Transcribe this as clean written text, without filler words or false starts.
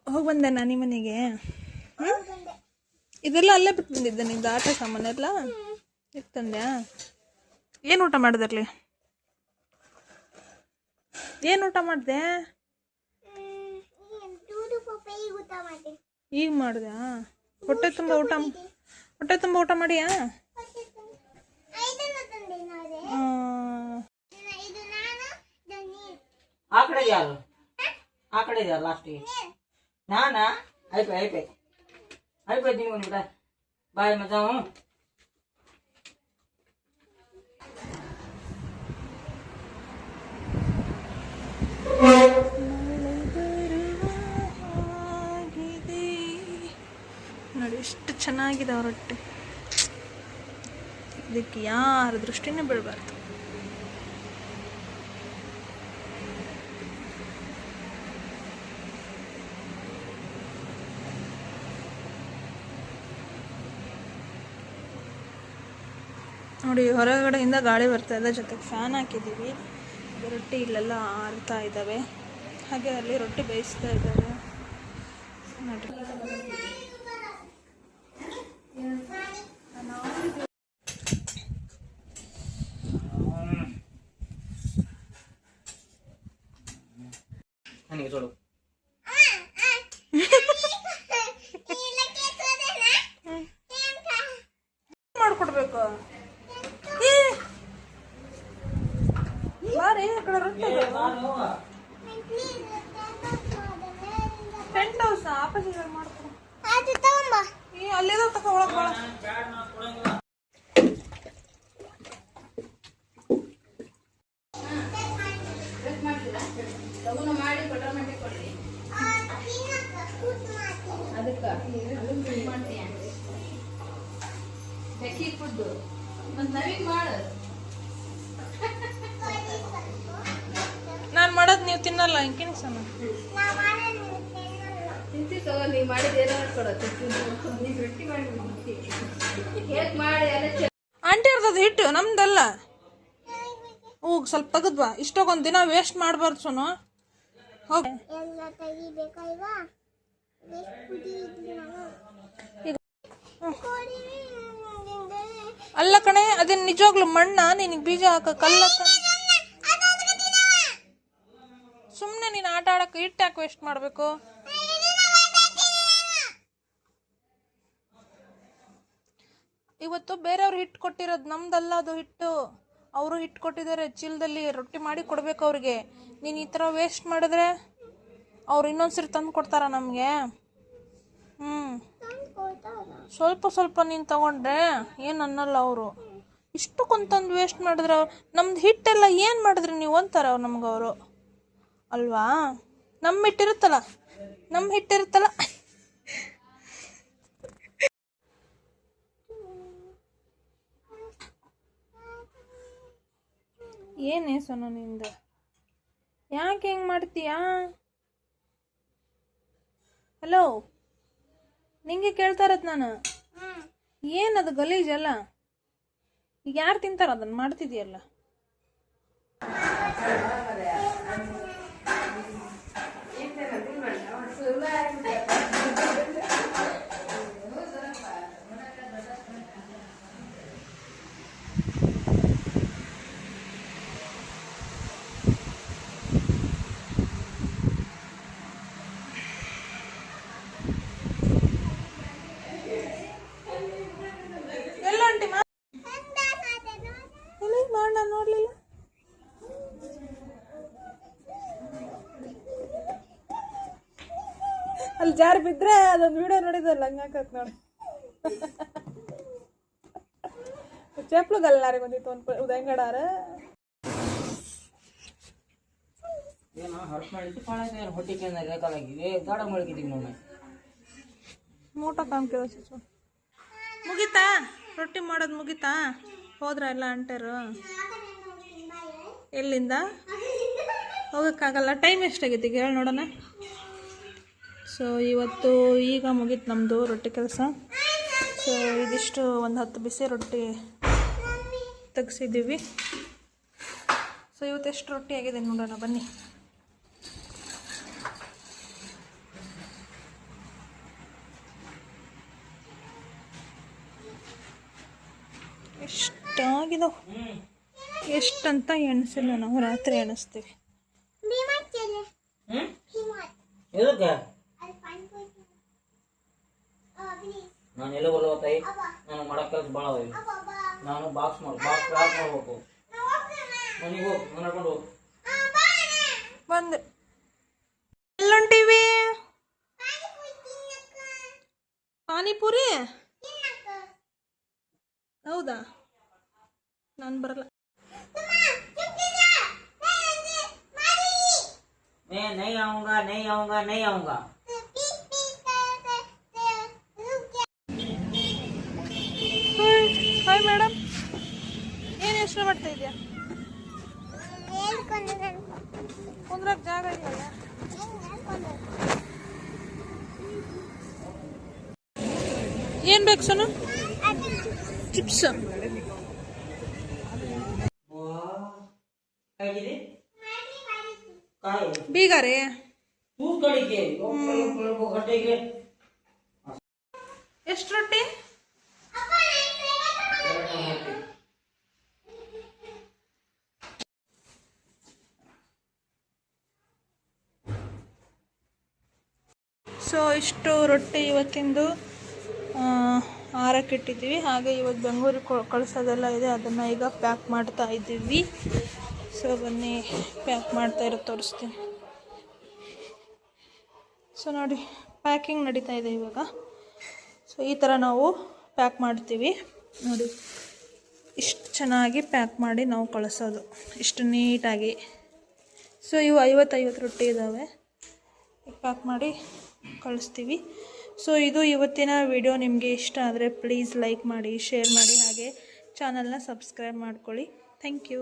ಹೋಗಿ ಬಂದೆ ನಾನಿ ಮನೆಗೆ. ಇದೆಲ್ಲ ಅಲ್ಲೇ ಬಿಟ್ಟು ಬಂದಿದ್ದೆ. ನಿಂದು ಆಟ ಸಾಮಾನೆಲ್ಲ ಇರ್ತಂದ್ಯಾ? ಏನು ಊಟ ಮಾಡಿದ್ರಲ್ಲಿ? ಏನು ಊಟ ಮಾಡಿದೆ? ಈಗ ಮಾಡಿದೆ. ಹೊಟ್ಟೆ ತುಂಬ ಊಟ ಮಾಡಿಯಾ? ಆ ಕಡೆ ಯಾರು ಲಾಸ್ಟಿಗೆ ನಾನಾ అయిపోయింది బిడ్డ బాయ్ మజాము ನೋಡಿ ಎಷ್ಟು ಚೆನ್ನಾಗಿದೆ ಅವ್ರ ರೊಟ್ಟಿ. ಇದಕ್ಕೆ ಯಾರ ದೃಷ್ಟಿನೇ ಬೀಳಬಾರ್ದು. ನೋಡಿ ಹೊರಗಡೆಯಿಂದ ಗಾಳಿ ಬರ್ತಾ ಇದೆ, ಜೊತೆಗೆ ಫ್ಯಾನ್ ಹಾಕಿದ್ದೀವಿ. ರೊಟ್ಟಿ ಇಲ್ಲೆಲ್ಲ ಆರ್ತಾ ಇದ್ದಾವೆ, ಹಾಗೆ ಅಲ್ಲಿ ರೊಟ್ಟಿ ಬೇಯಿಸ್ತಾ ಇದ್ದಾರೆ ನೋಡ್ರಿ. ನನಗೆ ನೋಡು ಮಾಡ್ಕೊಡ್ಬೇಕು. ಬಾರಿ ಆ ಕಡೆ ರೊಟ್ಟಿ ಟೆಂಟ್ ಹೌಸ್ ಆಪೋಸಿಟ್ ಮಾಡ್ಕೊಡು. ಅಲ್ಲಿರೋ ತಕ ಒಳಗೆ ಬಾಳ ನಾನು ಮಾಡೋದು ನೀವು ತಿನ್ನಲ್ಲ. ಇಂಕಿನ ಸಮ ಆಂಟಿ ಇರ್ತದ ಹಿಟ್ಟು ನಮ್ದಲ್ಲ. ಹೋಗ್ ಸ್ವಲ್ಪ ತೆಗದ್ವಾ. ಇಷ್ಟೊಂದು ದಿನ ವೇಸ್ಟ್ ಮಾಡಬಾರ್ದು ಸೋನು. ಹೋಗಿ ಅಲ್ಲ ಕಣೆ, ಅದೇನು ನಿಜವಾಗ್ಲು ಮಣ್ಣ? ನಿನಗೆ ಬೀಜ ಹಾಕಲ್ಲ. ಸುಮ್ಮನೆ ನೀನು ಆಟ ಆಡಕ್ಕೆ ಹಿಟ್ಟು ಯಾಕೆ ವೇಸ್ಟ್ ಮಾಡಬೇಕು? ಇವತ್ತು ಬೇರೆಯವ್ರು ಹಿಟ್ಟು ಕೊಟ್ಟಿರೋದು, ನಮ್ದಲ್ಲ ಅದು ಹಿಟ್ಟು. ಅವರು ಹಿಟ್ಟು ಕೊಟ್ಟಿದ್ದಾರೆ ಚೀಲದಲ್ಲಿ, ರೊಟ್ಟಿ ಮಾಡಿ ಕೊಡ್ಬೇಕು ಅವ್ರಿಗೆ. ನೀನು ಈ ಥರ ವೇಸ್ಟ್ ಮಾಡಿದ್ರೆ ಅವ್ರು ಇನ್ನೊಂದ್ಸರಿ ತಂದು ಕೊಡ್ತಾರ ನಮಗೆ? ಸ್ವಲ್ಪ ನೀನು ತಗೊಂಡ್ರೆ ಏನು ಅನ್ನಲ್ಲ ಅವರು. ಇಷ್ಟಕ್ಕೊಂತಂದು ವೇಸ್ಟ್ ಮಾಡಿದ್ರೆ ನಮ್ದು ಹಿಟ್ಟೆಲ್ಲ ಏನು ಮಾಡಿದ್ರಿ ನೀವು ಅಂತಾರೆ ಅವ್ರು ನಮ್ಗೆ. ಅವರು ಅಲ್ವಾ? ನಮ್ಮ ಹಿಟ್ಟಿರುತ್ತಲ್ಲ ಏನೇ ಸೋನು ನಿಂದ? ಯಾಕೆ ಹೆಂಗೆ ಮಾಡ್ತೀಯಾ? ಹಲೋ, ನಿಂಗೆ ಕೇಳ್ತಾ ಇರತ್ ನಾನು. ಏನದು ಗಲೀಜಲ್ಲ? ಈಗ ಯಾರು ತಿಂತಾರ ಅದನ್ನು ಮಾಡ್ತಿದ್ಯಲ್ಲ? ನೋಡ್ಲಿಲ್ಲ. ಅಲ್ಲಿ ಜಾರ್ ಬಿದ್ರೆ ಅದೊಂದು ವಿಡಿಯೋ ನೋಡಿದಲ್ಲ, ಹಂಗಾಕತ್ ನೋಡಿ. ಚಪ್ಪಲು ಗಲ್ಲಾರಿ ಬಂದಿತ್ತು ಒಂದು ಉದಯಂಗಡಾರ. ಮೂಟ ಕಾಮ್ ಮುಗೀತಾ? ರೊಟ್ಟಿ ಮಾಡೋದು ಮುಗೀತಾ? ಹೋದ್ರ ಎಲ್ಲ ಅಂಟರು? ಎಲ್ಲಿಂದ ಹೋಗಕ್ಕಾಗಲ್ಲ. ಟೈಮ್ ಎಷ್ಟಾಗೈತಿ ಹೇಳಿ ನೋಡೋಣ. ಸೊ ಇವತ್ತು ಈಗ ಮುಗೀತು ನಮ್ಮದು ರೊಟ್ಟಿ ಕೆಲಸ. ಸೊ ಇದಿಷ್ಟು ಒಂದು 10 ಬಿಸಿ ರೊಟ್ಟಿ ತೆಗ್ಸಿದ್ದೀವಿ. ಸೊ ಇವತ್ತು ಎಷ್ಟು ರೊಟ್ಟಿ ಆಗಿದೆ ನೋಡೋಣ ಬನ್ನಿ. ಎಷ್ಟಾಗಿದಾವೆ, ಎಷ್ಟಂತ ಎಣಿಸಿಲ್ಲ, ನಾವು ರಾತ್ರಿ ಎಣಿಸ್ತೀವಿ. ನಾನು ಎಲ್ಲ ಬರಲತ್ತಾಯಿ, ನಾನು ಮಾಡೋ ಕೆಲಸ ಭಾಳ ಅದಾವೆ. ನಾನು ಬಾಕ್ಸ್ ಮಾಡ್ಬೇಕು. ನನಗೆ ಹೋಗಿ ನಾನು ನಡ್ಕೊಂಡು ಹೋಗಿ ಬಂದೆ. ಎಲ್ಲೊಂಟಿವಿ? ಪಾನಿಪುರಿ? ಹೌದಾ, ನಾನು ಬರಲ್ಲ. नहीं आऊंगा. ಹಾಯ್ ಮೇಡಮ್, ಏನು ಯೋಚನೆ ಮಾಡ್ತಾ ಇದೆಯಾ? ಕುಂದ್ರಕ್ಕೆ ಜಾಗ ಇಲ್ಲಲ್ಲ. ಏನು ಬೇಕು ಸೋನು? ಚಿಪ್ಸ್. ಬೀಗಾರೆ ಎಷ್ಟು ರೊಟ್ಟಿ? ಸೊ ಇಷ್ಟು ರೊಟ್ಟಿ ಇವತ್ತಿಂದು ಆರಕ್ಕಿಟ್ಟಿದ್ದೀವಿ. ಹಾಗೆ ಇವತ್ತು ಬೆಂಗಳೂರಿಗೆ ಕಳಿಸೋದೆಲ್ಲ ಇದೆ, ಅದನ್ನು ಈಗ ಪ್ಯಾಕ್ ಮಾಡ್ತಾ ಇದ್ದೀವಿ. ಸೊ ಬನ್ನಿ ಪ್ಯಾಕ್ ಮಾಡ್ತಾ ಇರೋ ತೋರಿಸ್ತೀನಿ. ಸೊ ನೋಡಿ, ಪ್ಯಾಕಿಂಗ್ ನಡೀತಾ ಇದೆ ಇವಾಗ. ಸೊ ಈ ಥರ ನಾವು ಪ್ಯಾಕ್ ಮಾಡ್ತೀವಿ ನೋಡಿ. ಇಷ್ಟು ಚೆನ್ನಾಗಿ ಪ್ಯಾಕ್ ಮಾಡಿ ನಾವು ಕಳಿಸೋದು, ಇಷ್ಟು ನೀಟಾಗಿ. ಸೊ ಇವು 50 ರೊಟ್ಟಿ ಇದ್ದಾವೆ, ಪ್ಯಾಕ್ ಮಾಡಿ ಕಳಿಸ್ತೀವಿ. ಸೊ ಇದು ಇವತ್ತಿನ ವಿಡಿಯೋ. ನಿಮಗೆ ಇಷ್ಟ ಆದರೆ ಪ್ಲೀಸ್ ಲೈಕ್ ಮಾಡಿ, ಶೇರ್ ಮಾಡಿ, ಹಾಗೆ ಚಾನಲ್ನ ಸಬ್ಸ್ಕ್ರೈಬ್ ಮಾಡ್ಕೊಳ್ಳಿ. Thank you.